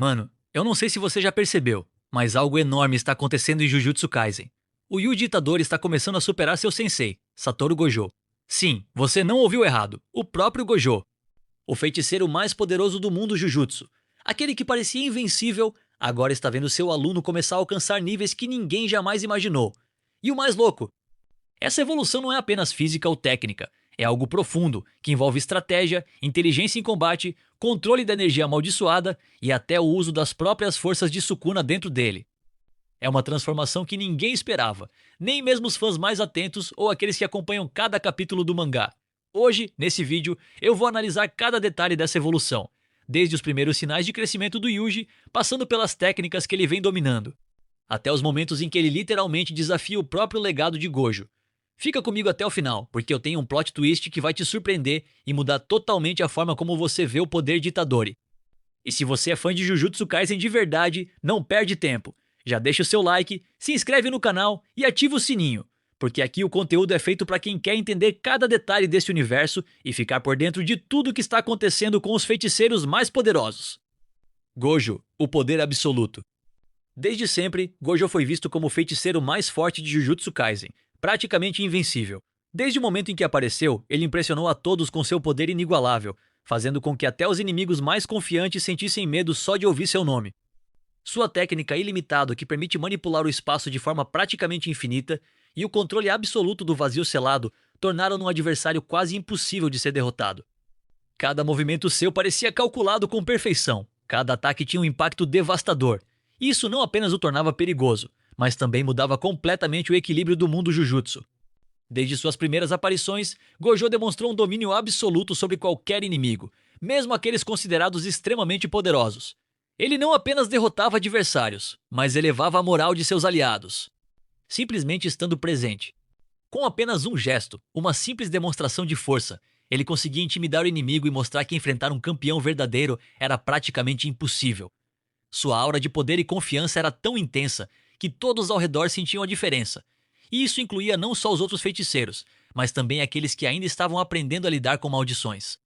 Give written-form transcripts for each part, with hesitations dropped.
Mano, eu não sei se você já percebeu, mas algo enorme está acontecendo em Jujutsu Kaisen. O Yuji Itadori está começando a superar seu sensei, Satoru Gojo. Sim, você não ouviu errado, o próprio Gojo. O feiticeiro mais poderoso do mundo Jujutsu. Aquele que parecia invencível, agora está vendo seu aluno começar a alcançar níveis que ninguém jamais imaginou. E o mais louco, essa evolução não é apenas física ou técnica, é algo profundo, que envolve estratégia, inteligência em combate, controle da energia amaldiçoada e até o uso das próprias forças de Sukuna dentro dele. É uma transformação que ninguém esperava, nem mesmo os fãs mais atentos ou aqueles que acompanham cada capítulo do mangá. Hoje, nesse vídeo, eu vou analisar cada detalhe dessa evolução, desde os primeiros sinais de crescimento do Yuji, passando pelas técnicas que ele vem dominando, até os momentos em que ele literalmente desafia o próprio legado de Gojo. Fica comigo até o final, porque eu tenho um plot twist que vai te surpreender e mudar totalmente a forma como você vê o poder de Itadori. E se você é fã de Jujutsu Kaisen de verdade, não perde tempo. Já deixa o seu like, se inscreve no canal e ativa o sininho, porque aqui o conteúdo é feito para quem quer entender cada detalhe desse universo e ficar por dentro de tudo o que está acontecendo com os feiticeiros mais poderosos. Gojo, o poder absoluto. Desde sempre, Gojo foi visto como o feiticeiro mais forte de Jujutsu Kaisen, praticamente invencível. Desde o momento em que apareceu, ele impressionou a todos com seu poder inigualável, fazendo com que até os inimigos mais confiantes sentissem medo só de ouvir seu nome. Sua técnica ilimitada, que permite manipular o espaço de forma praticamente infinita, e o controle absoluto do vazio selado tornaram-no um adversário quase impossível de ser derrotado. Cada movimento seu parecia calculado com perfeição, cada ataque tinha um impacto devastador, e isso não apenas o tornava perigoso, mas também mudava completamente o equilíbrio do mundo Jujutsu. Desde suas primeiras aparições, Gojo demonstrou um domínio absoluto sobre qualquer inimigo, mesmo aqueles considerados extremamente poderosos. Ele não apenas derrotava adversários, mas elevava a moral de seus aliados, simplesmente estando presente. Com apenas um gesto, uma simples demonstração de força, ele conseguia intimidar o inimigo e mostrar que enfrentar um campeão verdadeiro era praticamente impossível. Sua aura de poder e confiança era tão intensa que todos ao redor sentiam a diferença. E isso incluía não só os outros feiticeiros, mas também aqueles que ainda estavam aprendendo a lidar com maldições.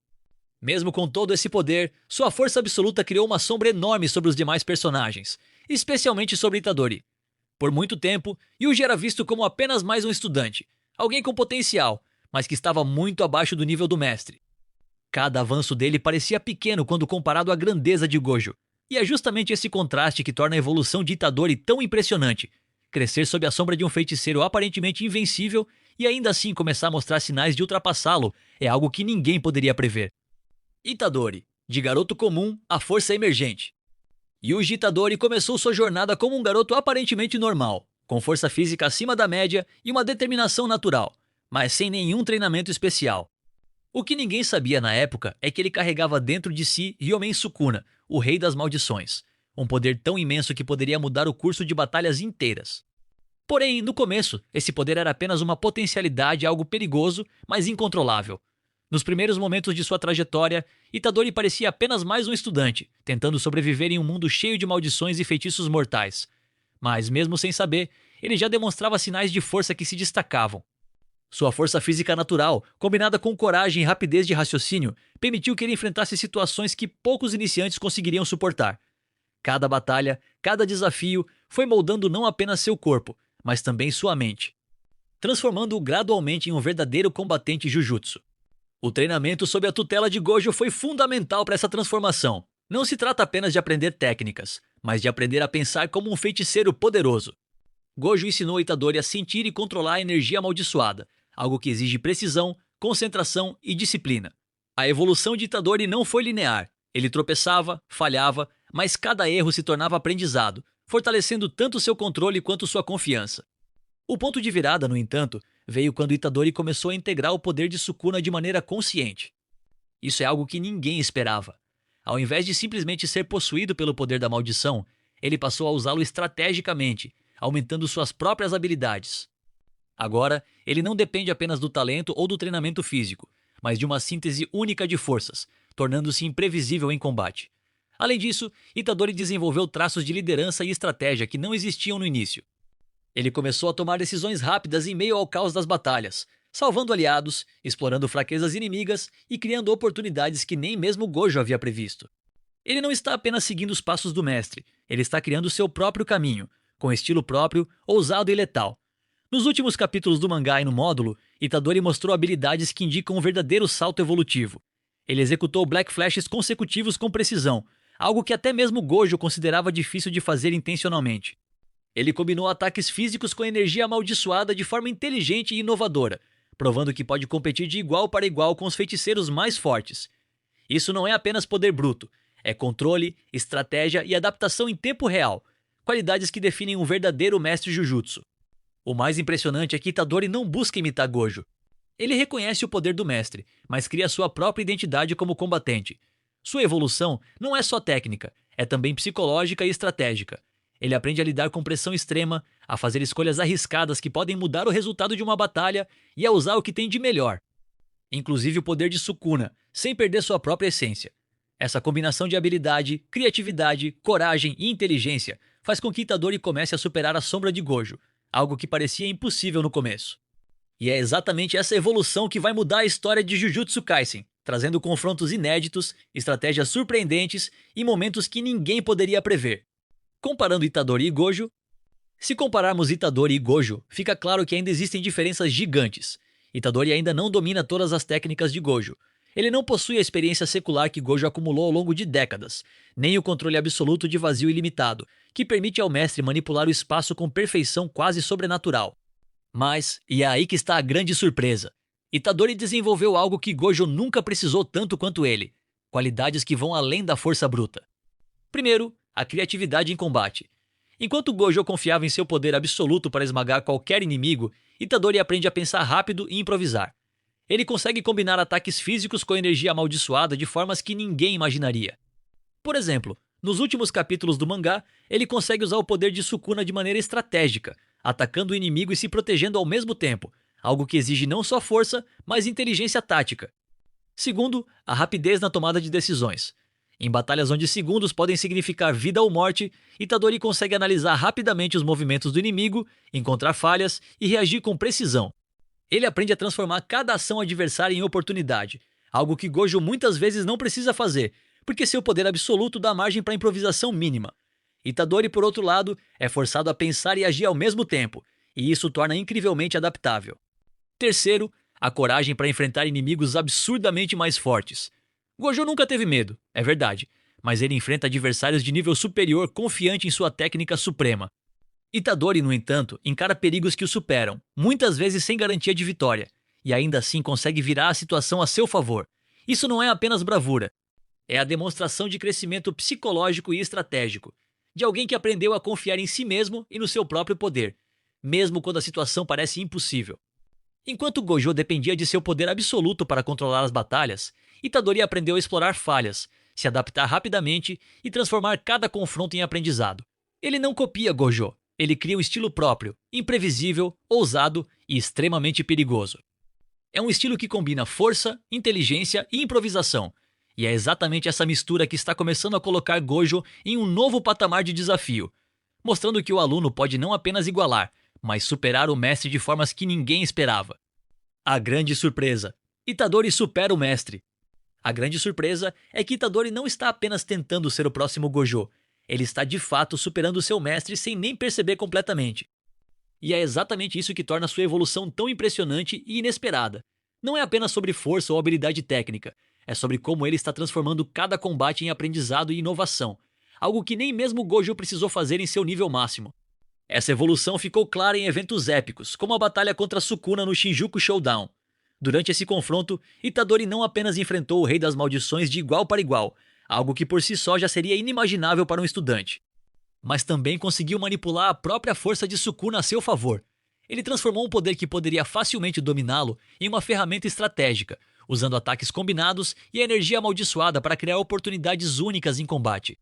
Mesmo com todo esse poder, sua força absoluta criou uma sombra enorme sobre os demais personagens, especialmente sobre Itadori. Por muito tempo, Yuji era visto como apenas mais um estudante, alguém com potencial, mas que estava muito abaixo do nível do mestre. Cada avanço dele parecia pequeno quando comparado à grandeza de Gojo. E é justamente esse contraste que torna a evolução de Itadori tão impressionante. Crescer sob a sombra de um feiticeiro aparentemente invencível e ainda assim começar a mostrar sinais de ultrapassá-lo é algo que ninguém poderia prever. Itadori, de garoto comum a força emergente. Yuji Itadori começou sua jornada como um garoto aparentemente normal, com força física acima da média e uma determinação natural, mas sem nenhum treinamento especial. O que ninguém sabia na época é que ele carregava dentro de si Ryomen Sukuna, o rei das maldições, um poder tão imenso que poderia mudar o curso de batalhas inteiras. Porém, no começo, esse poder era apenas uma potencialidade, algo perigoso, mas incontrolável. Nos primeiros momentos de sua trajetória, Itadori parecia apenas mais um estudante, tentando sobreviver em um mundo cheio de maldições e feitiços mortais. Mas, mesmo sem saber, ele já demonstrava sinais de força que se destacavam. Sua força física natural, combinada com coragem e rapidez de raciocínio, permitiu que ele enfrentasse situações que poucos iniciantes conseguiriam suportar. Cada batalha, cada desafio, foi moldando não apenas seu corpo, mas também sua mente, transformando-o gradualmente em um verdadeiro combatente Jujutsu. O treinamento sob a tutela de Gojo foi fundamental para essa transformação. Não se trata apenas de aprender técnicas, mas de aprender a pensar como um feiticeiro poderoso. Gojo ensinou Itadori a sentir e controlar a energia amaldiçoada, algo que exige precisão, concentração e disciplina. A evolução de Itadori não foi linear. Ele tropeçava, falhava, mas cada erro se tornava aprendizado, fortalecendo tanto seu controle quanto sua confiança. O ponto de virada, no entanto, veio quando Itadori começou a integrar o poder de Sukuna de maneira consciente. Isso é algo que ninguém esperava. Ao invés de simplesmente ser possuído pelo poder da maldição, ele passou a usá-lo estrategicamente, aumentando suas próprias habilidades. Agora, ele não depende apenas do talento ou do treinamento físico, mas de uma síntese única de forças, tornando-se imprevisível em combate. Além disso, Itadori desenvolveu traços de liderança e estratégia que não existiam no início. Ele começou a tomar decisões rápidas em meio ao caos das batalhas, salvando aliados, explorando fraquezas inimigas e criando oportunidades que nem mesmo Gojo havia previsto. Ele não está apenas seguindo os passos do mestre, ele está criando seu próprio caminho, com estilo próprio, ousado e letal. Nos últimos capítulos do mangá e no módulo, Itadori mostrou habilidades que indicam um verdadeiro salto evolutivo. Ele executou Black Flashes consecutivos com precisão, algo que até mesmo Gojo considerava difícil de fazer intencionalmente. Ele combinou ataques físicos com energia amaldiçoada de forma inteligente e inovadora, provando que pode competir de igual para igual com os feiticeiros mais fortes. Isso não é apenas poder bruto, é controle, estratégia e adaptação em tempo real, qualidades que definem um verdadeiro mestre Jujutsu. O mais impressionante é que Itadori não busca imitar Gojo. Ele reconhece o poder do mestre, mas cria sua própria identidade como combatente. Sua evolução não é só técnica, é também psicológica e estratégica. Ele aprende a lidar com pressão extrema, a fazer escolhas arriscadas que podem mudar o resultado de uma batalha e a usar o que tem de melhor, inclusive o poder de Sukuna, sem perder sua própria essência. Essa combinação de habilidade, criatividade, coragem e inteligência faz com que Itadori comece a superar a sombra de Gojo, algo que parecia impossível no começo. E é exatamente essa evolução que vai mudar a história de Jujutsu Kaisen, trazendo confrontos inéditos, estratégias surpreendentes e momentos que ninguém poderia prever. Comparando Itadori e Gojo, se compararmos Itadori e Gojo, fica claro que ainda existem diferenças gigantes. Itadori ainda não domina todas as técnicas de Gojo. Ele não possui a experiência secular que Gojo acumulou ao longo de décadas, nem o controle absoluto de vazio ilimitado, que permite ao mestre manipular o espaço com perfeição quase sobrenatural. Mas, e é aí que está a grande surpresa, Itadori desenvolveu algo que Gojo nunca precisou tanto quanto ele, qualidades que vão além da força bruta. Primeiro, a criatividade em combate. Enquanto Gojo confiava em seu poder absoluto para esmagar qualquer inimigo, Itadori aprende a pensar rápido e improvisar. Ele consegue combinar ataques físicos com energia amaldiçoada de formas que ninguém imaginaria. Por exemplo, nos últimos capítulos do mangá, ele consegue usar o poder de Sukuna de maneira estratégica, atacando o inimigo e se protegendo ao mesmo tempo, algo que exige não só força, mas inteligência tática. Segundo, a rapidez na tomada de decisões. Em batalhas onde segundos podem significar vida ou morte, Itadori consegue analisar rapidamente os movimentos do inimigo, encontrar falhas e reagir com precisão. Ele aprende a transformar cada ação adversária em oportunidade, algo que Gojo muitas vezes não precisa fazer, porque seu poder absoluto dá margem para improvisação mínima. Itadori, por outro lado, é forçado a pensar e agir ao mesmo tempo, e isso o torna incrivelmente adaptável. Terceiro, a coragem para enfrentar inimigos absurdamente mais fortes. Gojo nunca teve medo, é verdade, mas ele enfrenta adversários de nível superior confiante em sua técnica suprema. Itadori, no entanto, encara perigos que o superam, muitas vezes sem garantia de vitória, e ainda assim consegue virar a situação a seu favor. Isso não é apenas bravura, é a demonstração de crescimento psicológico e estratégico, de alguém que aprendeu a confiar em si mesmo e no seu próprio poder, mesmo quando a situação parece impossível. Enquanto Gojo dependia de seu poder absoluto para controlar as batalhas, Itadori aprendeu a explorar falhas, se adaptar rapidamente e transformar cada confronto em aprendizado. Ele não copia Gojo, ele cria um estilo próprio, imprevisível, ousado e extremamente perigoso. É um estilo que combina força, inteligência e improvisação, e é exatamente essa mistura que está começando a colocar Gojo em um novo patamar de desafio, mostrando que o aluno pode não apenas igualar, mas superar o mestre de formas que ninguém esperava. A grande surpresa: Itadori supera o mestre. A grande surpresa é que Itadori não está apenas tentando ser o próximo Gojo, ele está de fato superando seu mestre sem nem perceber completamente. E é exatamente isso que torna sua evolução tão impressionante e inesperada. Não é apenas sobre força ou habilidade técnica, é sobre como ele está transformando cada combate em aprendizado e inovação, algo que nem mesmo Gojo precisou fazer em seu nível máximo. Essa evolução ficou clara em eventos épicos, como a batalha contra Sukuna no Shinjuku Showdown. Durante esse confronto, Itadori não apenas enfrentou o Rei das Maldições de igual para igual, algo que por si só já seria inimaginável para um estudante, mas também conseguiu manipular a própria força de Sukuna a seu favor. Ele transformou um poder que poderia facilmente dominá-lo em uma ferramenta estratégica, usando ataques combinados e a energia amaldiçoada para criar oportunidades únicas em combate.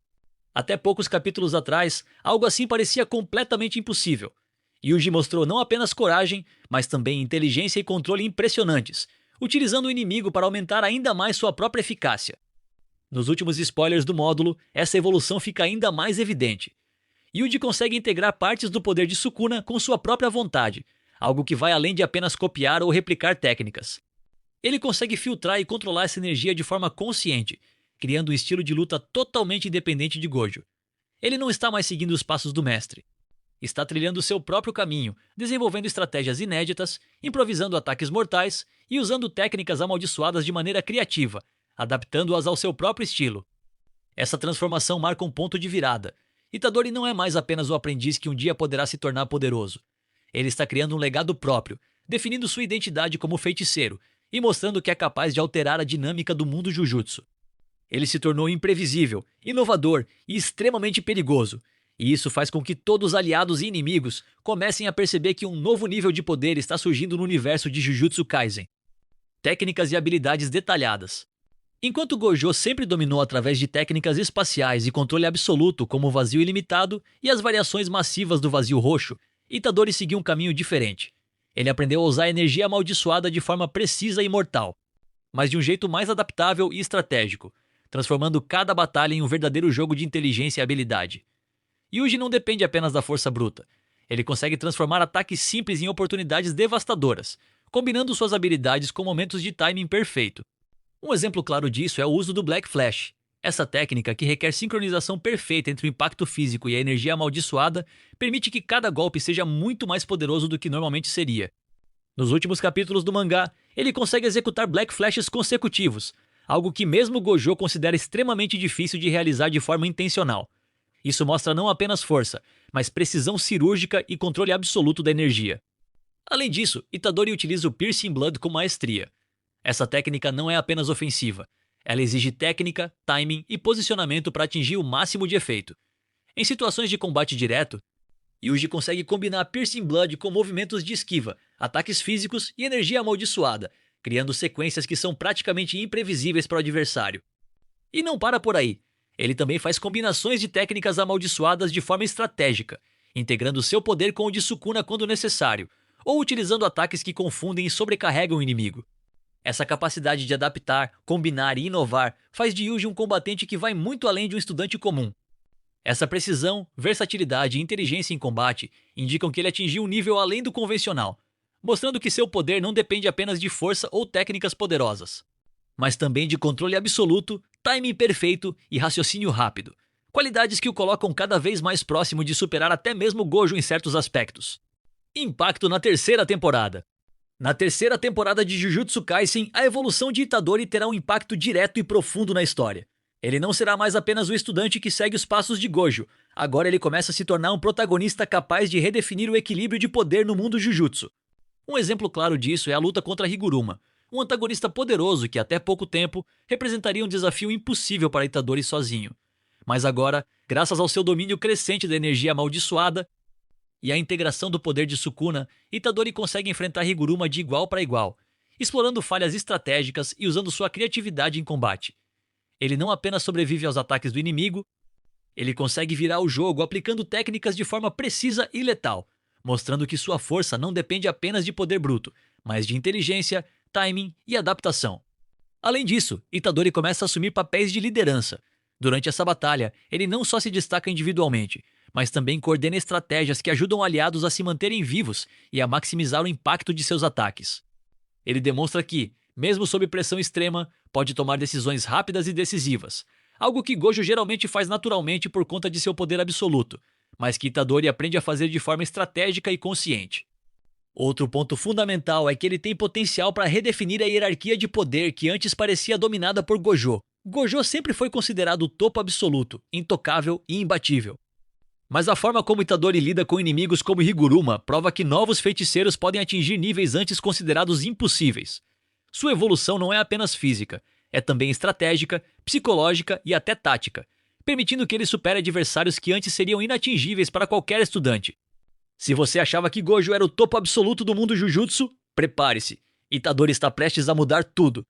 Até poucos capítulos atrás, algo assim parecia completamente impossível. Yuji mostrou não apenas coragem, mas também inteligência e controle impressionantes, utilizando o inimigo para aumentar ainda mais sua própria eficácia. Nos últimos spoilers do módulo, essa evolução fica ainda mais evidente. Yuji consegue integrar partes do poder de Sukuna com sua própria vontade, algo que vai além de apenas copiar ou replicar técnicas. Ele consegue filtrar e controlar essa energia de forma consciente, criando um estilo de luta totalmente independente de Gojo. Ele não está mais seguindo os passos do mestre. Está trilhando seu próprio caminho, desenvolvendo estratégias inéditas, improvisando ataques mortais e usando técnicas amaldiçoadas de maneira criativa, adaptando-as ao seu próprio estilo. Essa transformação marca um ponto de virada. Itadori não é mais apenas o aprendiz que um dia poderá se tornar poderoso. Ele está criando um legado próprio, definindo sua identidade como feiticeiro e mostrando que é capaz de alterar a dinâmica do mundo Jujutsu. Ele se tornou imprevisível, inovador e extremamente perigoso, e isso faz com que todos os aliados e inimigos comecem a perceber que um novo nível de poder está surgindo no universo de Jujutsu Kaisen. Técnicas e habilidades detalhadas. Enquanto Gojo sempre dominou através de técnicas espaciais e controle absoluto como o vazio ilimitado e as variações massivas do vazio roxo, Itadori seguiu um caminho diferente. Ele aprendeu a usar a energia amaldiçoada de forma precisa e mortal, mas de um jeito mais adaptável e estratégico, transformando cada batalha em um verdadeiro jogo de inteligência e habilidade. Yuji não depende apenas da força bruta. Ele consegue transformar ataques simples em oportunidades devastadoras, combinando suas habilidades com momentos de timing perfeito. Um exemplo claro disso é o uso do Black Flash. Essa técnica, que requer sincronização perfeita entre o impacto físico e a energia amaldiçoada, permite que cada golpe seja muito mais poderoso do que normalmente seria. Nos últimos capítulos do mangá, ele consegue executar Black Flashes consecutivos, algo que mesmo Gojo considera extremamente difícil de realizar de forma intencional. Isso mostra não apenas força, mas precisão cirúrgica e controle absoluto da energia. Além disso, Itadori utiliza o Piercing Blood com maestria. Essa técnica não é apenas ofensiva. Ela exige técnica, timing e posicionamento para atingir o máximo de efeito. Em situações de combate direto, Yuji consegue combinar Piercing Blood com movimentos de esquiva, ataques físicos e energia amaldiçoada, criando sequências que são praticamente imprevisíveis para o adversário. E não para por aí. Ele também faz combinações de técnicas amaldiçoadas de forma estratégica, integrando seu poder com o de Sukuna quando necessário, ou utilizando ataques que confundem e sobrecarregam o inimigo. Essa capacidade de adaptar, combinar e inovar faz de Yuji um combatente que vai muito além de um estudante comum. Essa precisão, versatilidade e inteligência em combate indicam que ele atingiu um nível além do convencional, mostrando que seu poder não depende apenas de força ou técnicas poderosas, mas também de controle absoluto, timing perfeito e raciocínio rápido, qualidades que o colocam cada vez mais próximo de superar até mesmo Gojo em certos aspectos. Impacto na terceira temporada. Na terceira temporada de Jujutsu Kaisen, a evolução de Itadori terá um impacto direto e profundo na história. Ele não será mais apenas o estudante que segue os passos de Gojo, agora ele começa a se tornar um protagonista capaz de redefinir o equilíbrio de poder no mundo Jujutsu. Um exemplo claro disso é a luta contra Higuruma, um antagonista poderoso que até pouco tempo representaria um desafio impossível para Itadori sozinho. Mas agora, graças ao seu domínio crescente da energia amaldiçoada e a integração do poder de Sukuna, Itadori consegue enfrentar Higuruma de igual para igual, explorando falhas estratégicas e usando sua criatividade em combate. Ele não apenas sobrevive aos ataques do inimigo, ele consegue virar o jogo aplicando técnicas de forma precisa e letal, mostrando que sua força não depende apenas de poder bruto, mas de inteligência, timing e adaptação. Além disso, Itadori começa a assumir papéis de liderança. Durante essa batalha, ele não só se destaca individualmente, mas também coordena estratégias que ajudam aliados a se manterem vivos e a maximizar o impacto de seus ataques. Ele demonstra que, mesmo sob pressão extrema, pode tomar decisões rápidas e decisivas, algo que Gojo geralmente faz naturalmente por conta de seu poder absoluto, mas que Itadori aprende a fazer de forma estratégica e consciente. Outro ponto fundamental é que ele tem potencial para redefinir a hierarquia de poder que antes parecia dominada por Gojo. Gojo sempre foi considerado o topo absoluto, intocável e imbatível. Mas a forma como Itadori lida com inimigos como Higuruma prova que novos feiticeiros podem atingir níveis antes considerados impossíveis. Sua evolução não é apenas física, é também estratégica, psicológica e até tática, permitindo que ele supere adversários que antes seriam inatingíveis para qualquer estudante. Se você achava que Gojo era o topo absoluto do mundo Jujutsu, prepare-se, Itadori está prestes a mudar tudo.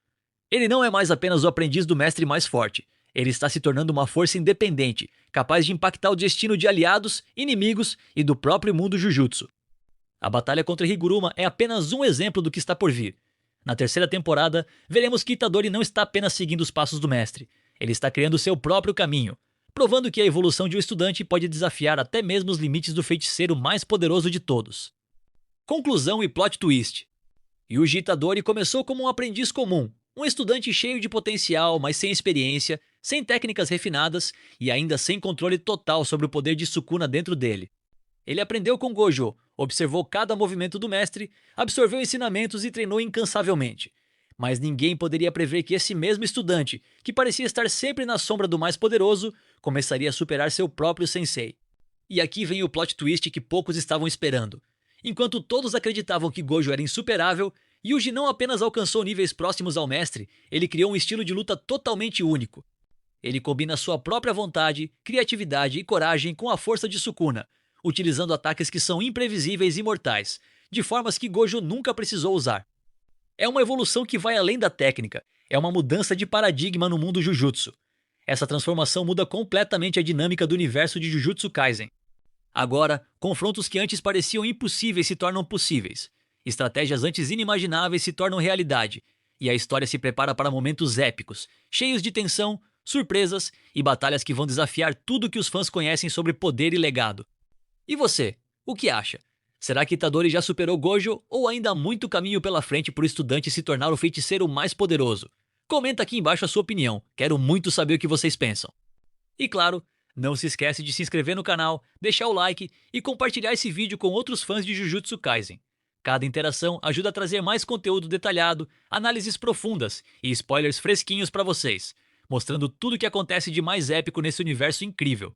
Ele não é mais apenas o aprendiz do mestre mais forte. Ele está se tornando uma força independente, capaz de impactar o destino de aliados, inimigos e do próprio mundo Jujutsu. A batalha contra Higuruma é apenas um exemplo do que está por vir. Na terceira temporada, veremos que Itadori não está apenas seguindo os passos do mestre. Ele está criando seu próprio caminho, provando que a evolução de um estudante pode desafiar até mesmo os limites do feiticeiro mais poderoso de todos. Conclusão e plot twist. Yuji Itadori começou como um aprendiz comum, Um estudante cheio de potencial, mas sem experiência, sem técnicas refinadas e ainda sem controle total sobre o poder de Sukuna dentro dele. Ele aprendeu com Gojo, observou cada movimento do mestre, absorveu ensinamentos e treinou incansavelmente. Mas ninguém poderia prever que esse mesmo estudante, que parecia estar sempre na sombra do mais poderoso, começaria a superar seu próprio sensei. E aqui vem o plot twist que poucos estavam esperando. Enquanto todos acreditavam que Gojo era insuperável, Yuji não apenas alcançou níveis próximos ao mestre, ele criou um estilo de luta totalmente único. Ele combina sua própria vontade, criatividade e coragem com a força de Sukuna, utilizando ataques que são imprevisíveis e mortais, de formas que Gojo nunca precisou usar. É uma evolução que vai além da técnica, é uma mudança de paradigma no mundo Jujutsu. Essa transformação muda completamente a dinâmica do universo de Jujutsu Kaisen. Agora, confrontos que antes pareciam impossíveis se tornam possíveis. Estratégias antes inimagináveis se tornam realidade, e a história se prepara para momentos épicos, cheios de tensão, surpresas e batalhas que vão desafiar tudo que os fãs conhecem sobre poder e legado. E você, o que acha? Será que Itadori já superou Gojo ou ainda há muito caminho pela frente para o estudante se tornar o feiticeiro mais poderoso? Comenta aqui embaixo a sua opinião, quero muito saber o que vocês pensam. E claro, não se esquece de se inscrever no canal, deixar o like e compartilhar esse vídeo com outros fãs de Jujutsu Kaisen. Cada interação ajuda a trazer mais conteúdo detalhado, análises profundas e spoilers fresquinhos para vocês, mostrando tudo o que acontece de mais épico nesse universo incrível.